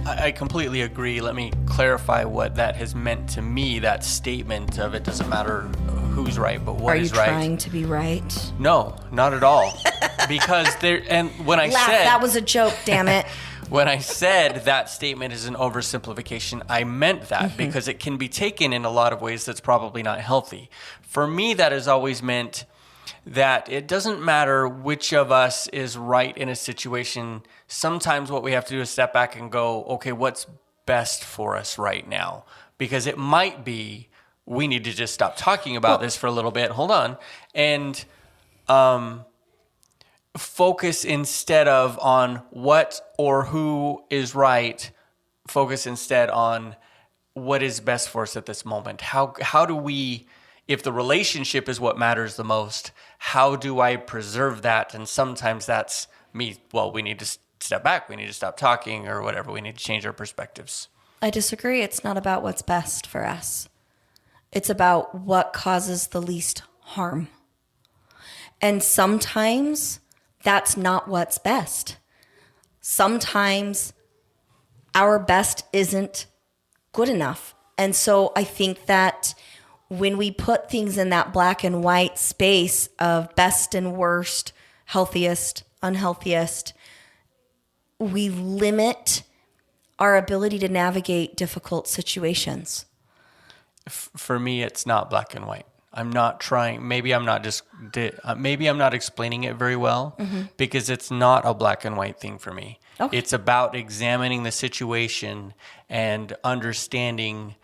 I completely agree. Let me clarify what that has meant to me, that statement of it doesn't matter who's right, but what is right. Are you trying to be right? No, not at all. Because when I Laugh, said... that was a joke, damn it. When I said that statement is an oversimplification, I meant that because it can be taken in a lot of ways that's probably not healthy. For me, that has always meant that it doesn't matter which of us is right in a situation. Sometimes what we have to do is step back and go, okay, what's best for us right now? Because it might be we need to just stop talking about this for a little bit. Hold on. And focus instead of on what or who is right. Focus instead on what is best for us at this moment. How do we... If the relationship is what matters the most, how do I preserve that? And sometimes that's me, well, we need to step back. We need to stop talking or whatever. We need to change our perspectives. I disagree. It's not about what's best for us. It's about what causes the least harm. And sometimes that's not what's best. Sometimes our best isn't good enough. And so I think that when we put things in that black and white space of best and worst, healthiest, unhealthiest, we limit our ability to navigate difficult situations. For me, it's not black and white. I'm not trying, maybe I'm not explaining it very well because it's not a black and white thing for me. Okay. It's about examining the situation and understanding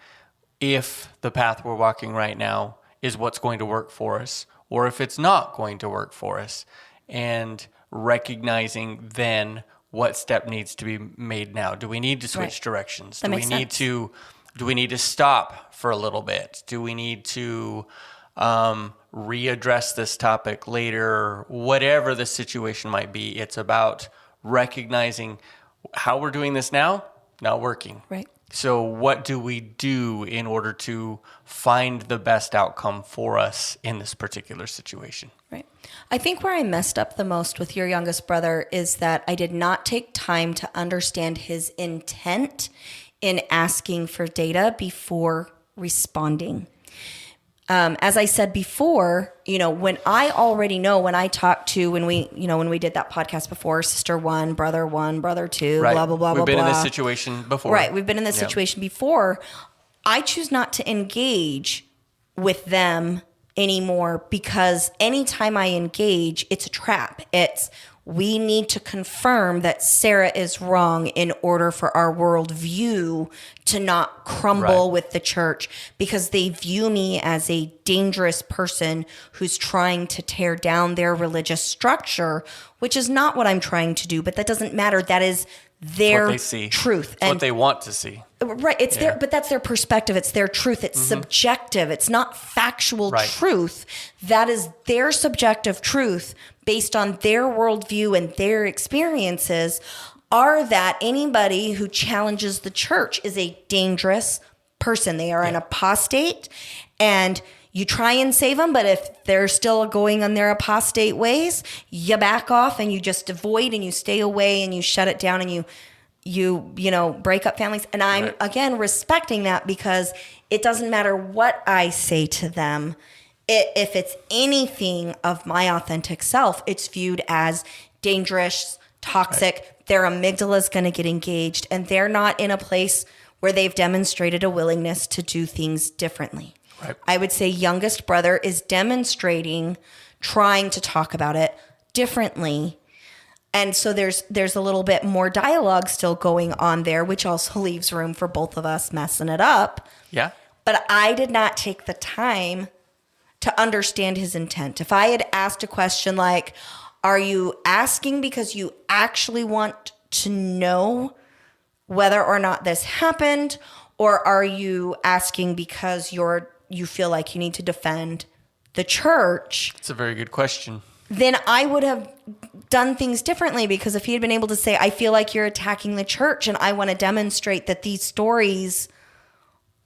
if the path we're walking right now is what's going to work for us, or if it's not going to work for us, and recognizing then what step needs to be made now. Do we need to switch directions? Do we need to stop for a little bit? Do we need to readdress this topic later? Whatever the situation might be, it's about recognizing how we're doing this now, not working. Right. So what do we do in order to find the best outcome for us in this particular situation? Right. I think where I messed up the most with your youngest brother is that I did not take time to understand his intent in asking for data before responding. As I said before, when I already know, when I talked to, when we did that podcast before, sister one, brother two, right. blah, blah, blah, blah, blah. We've been in this situation before. Right. We've been in this situation before. I choose not to engage with them anymore because anytime I engage, it's a trap. We need to confirm that Sarah is wrong in order for our worldview to not crumble with the church, because they view me as a dangerous person who's trying to tear down their religious structure, which is not what I'm trying to do. But that doesn't matter. That is their what they see. Truth. It's what they want to see. Right. It's but that's their perspective. It's their truth. It's subjective. It's not factual truth. That is their subjective truth based on their worldview and their experiences, are that anybody who challenges the church is a dangerous person. They are an apostate, and you try and save them, but if they're still going on their apostate ways, you back off and you just avoid and you stay away and you shut it down and you break up families. And I'm again respecting that, because it doesn't matter what I say to them. If it's anything of my authentic self, it's viewed as dangerous, toxic. Right. Their amygdala is going to get engaged, and they're not in a place where they've demonstrated a willingness to do things differently. Right. I would say youngest brother is demonstrating, trying to talk about it differently. And so there's a little bit more dialogue still going on there, which also leaves room for both of us messing it up. Yeah. But I did not take the time to understand his intent. If I had asked a question like, are you asking because you actually want to know whether or not this happened, or are you asking because you feel like you need to defend the church? It's a very good question. Then I would have done things differently, because if he had been able to say, I feel like you're attacking the church and I want to demonstrate that these stories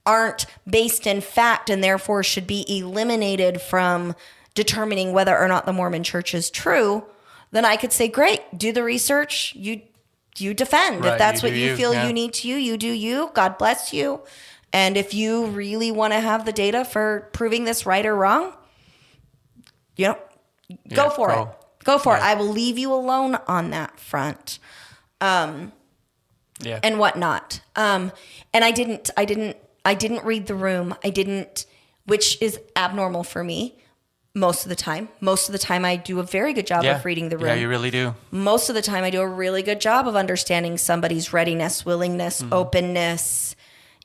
aren't based in fact and therefore should be eliminated from determining whether or not the Mormon church is true, then I could say, great, do the research. You you defend. Right, If that's you what do you you, feel yeah. you need to, you do you. God bless you. And if you really want to have the data for proving this right or wrong, go for it. Go for it. I will leave you alone on that front. And whatnot. And I didn't read the room. Which is abnormal for me most of the time. Most of the time I do a very good job of reading the room. Yeah, you really do. Most of the time I do a really good job of understanding somebody's readiness, willingness, openness,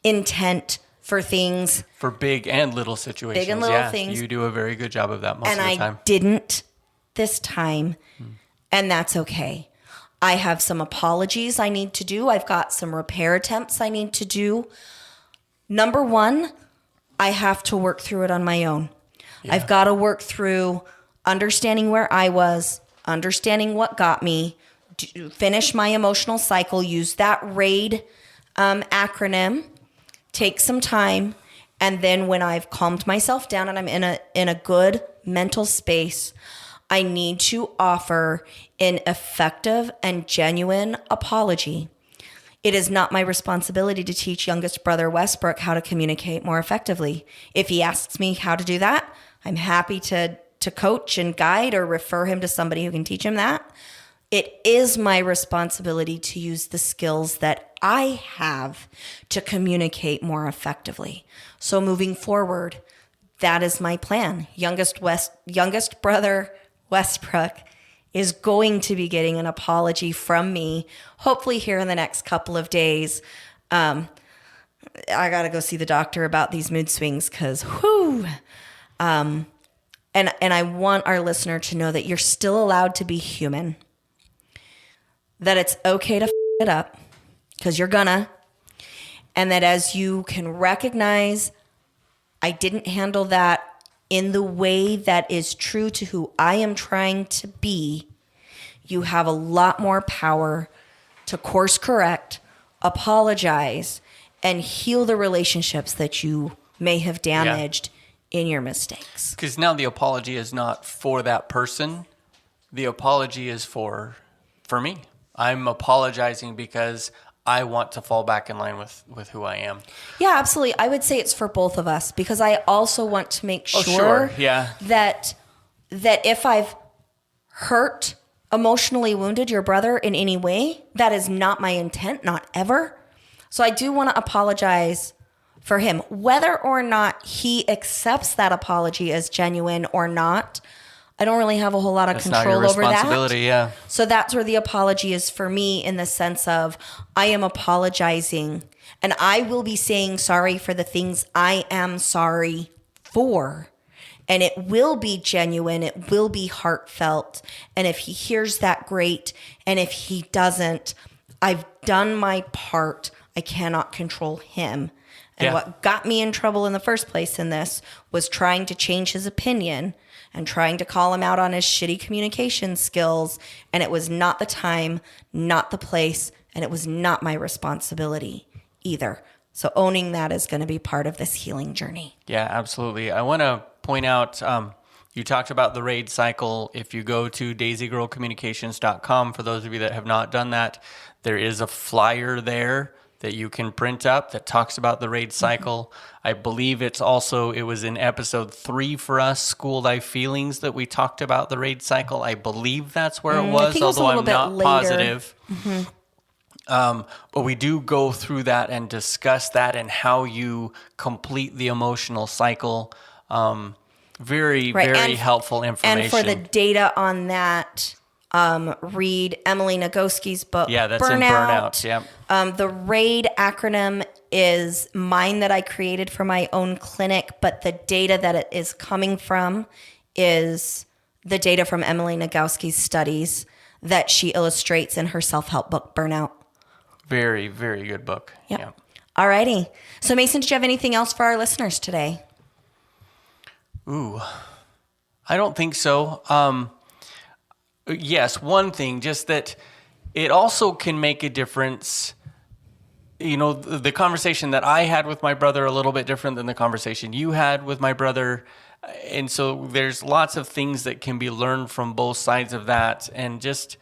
intent for things. For big and little situations. Big and little things. You do a very good job of that most of the time. And I didn't this time, and that's okay. I have some apologies I need to do. I've got some repair attempts I need to do. Number one, I have to work through it on my own. Yeah. I've got to work through understanding where I was, understanding what got me, finish my emotional cycle, use that RAID acronym, take some time, and then when I've calmed myself down and I'm in a good mental space, I need to offer an effective and genuine apology. It is not my responsibility to teach youngest brother Westbrook how to communicate more effectively. If he asks me how to do that, I'm happy to coach and guide or refer him to somebody who can teach him that. It is my responsibility to use the skills that I have to communicate more effectively. So moving forward, that is my plan. Youngest brother Westbrook is going to be getting an apology from me, hopefully here in the next couple of days. I got to go see the doctor about these mood swings because, and I want our listener to know that you're still allowed to be human, that it's okay to f it up because you're gonna, and that as you can recognize, I didn't handle that in the way that is true to who I am trying to be, you have a lot more power to course correct, apologize, and heal the relationships that you may have damaged in your mistakes. Because now the apology is not for that person. The apology is for me. I'm apologizing because I want to fall back in line with who I am. Yeah, absolutely. I would say it's for both of us because I also want to make sure that if I've hurt, emotionally wounded your brother in any way, that is not my intent, not ever. So I do want to apologize for him. Whether or not he accepts that apology as genuine or not, I don't really have a whole lot of control over that. Yeah. So that's where the apology is for me, in the sense of I am apologizing and I will be saying sorry for the things I am sorry for. And it will be genuine. It will be heartfelt. And if he hears that, great. And if he doesn't, I've done my part. I cannot control him. And what got me in trouble in the first place in this was trying to change his opinion and trying to call him out on his shitty communication skills. And it was not the time, not the place, and it was not my responsibility either. So owning that is going to be part of this healing journey. Yeah, absolutely. I want to point out, you talked about the RAID cycle. If you go to daisygirlcommunications.com, for those of you that have not done that, there is a flyer there that you can print up that talks about the RAID cycle. I believe it was in episode 3 for us, School Life Feelings, that we talked about the RAID cycle. I believe that's where it was, although I'm not positive. But we do go through that and discuss that and how you complete the emotional cycle. Very helpful information. And for the data on that, read Emily Nagoski's book, Yeah, that's Burnout. in Burnout. Yep. The RAID acronym is mine that I created for my own clinic, but the data that it is coming from is the data from Emily Nagoski's studies that she illustrates in her self-help book, Burnout. Very, very good book. Yep. Yeah. All righty. So Mason, did you have anything else for our listeners today? Ooh, I don't think so. Yes, one thing, just that it also can make a difference. You know, the conversation that I had with my brother, a little bit different than the conversation you had with my brother. And so there's lots of things that can be learned from both sides of that. And just,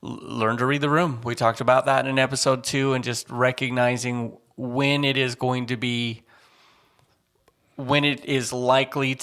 learn to read the room. We talked about that in episode 2, and just recognizing when it is likely to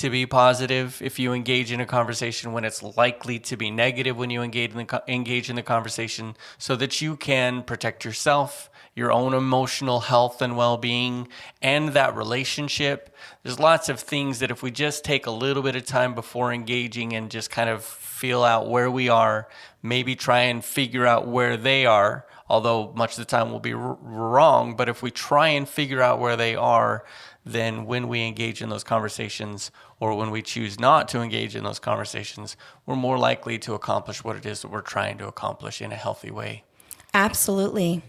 be positive if you engage in a conversation, when it's likely to be negative when you engage in the conversation, so that you can protect yourself, your own emotional health and well-being, and that relationship. There's lots of things that if we just take a little bit of time before engaging and just kind of feel out where we are, maybe try and figure out where they are, although much of the time we'll be wrong, but if we try and figure out where they are, then when we engage in those conversations, or when we choose not to engage in those conversations, we're more likely to accomplish what it is that we're trying to accomplish in a healthy way. Absolutely.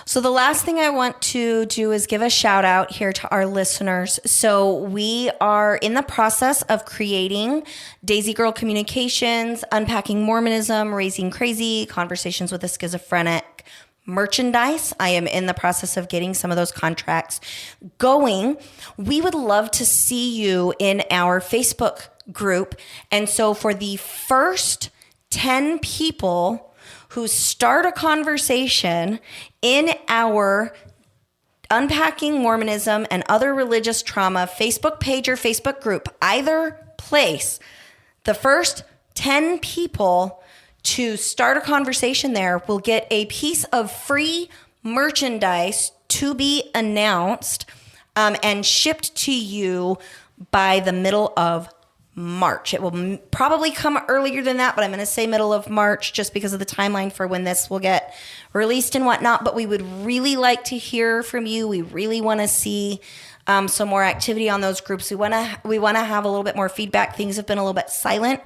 So the last thing I want to do is give a shout out here to our listeners. So we are in the process of creating Daisy Girl Communications, Unpacking Mormonism, Raising Crazy, Conversations with a Schizophrenic merchandise. I am in the process of getting some of those contracts going. We would love to see you in our Facebook group. And so for the first 10 people who start a conversation in our Unpacking Mormonism and Other Religious Trauma Facebook page or Facebook group, either place, the first 10 people to start a conversation there will get a piece of free merchandise to be announced and shipped to you by the middle of March. It will probably come earlier than that, but I'm going to say middle of March just because of the timeline for when this will get released and whatnot. But we would really like to hear from you. We really want to see some more activity on those groups. We want to have a little bit more feedback. Things have been a little bit silent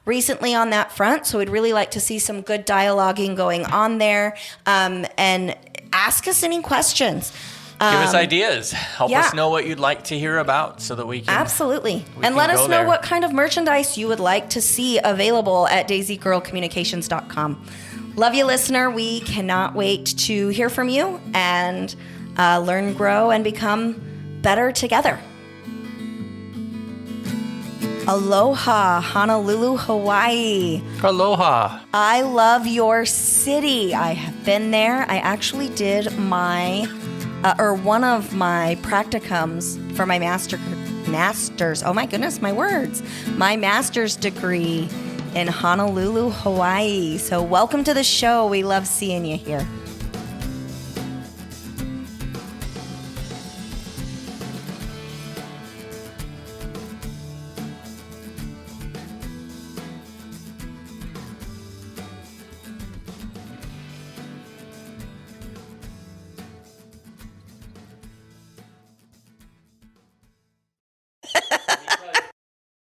recently on that front, so we'd really like to see some good dialoguing going on there, and ask us any questions. Give us ideas. Help us know what you'd like to hear about so that we can... Absolutely. And let us know what kind of merchandise you would like to see available at daisygirlcommunications.com. Love you, listener. We cannot wait to hear from you and learn, grow, and become better together. Aloha, Honolulu, Hawaii. Aloha. I love your city. I have been there. I actually did one of my practicums for my master's. Oh my goodness, my words. My master's degree in Honolulu, Hawaii. So welcome to the show. We love seeing you here.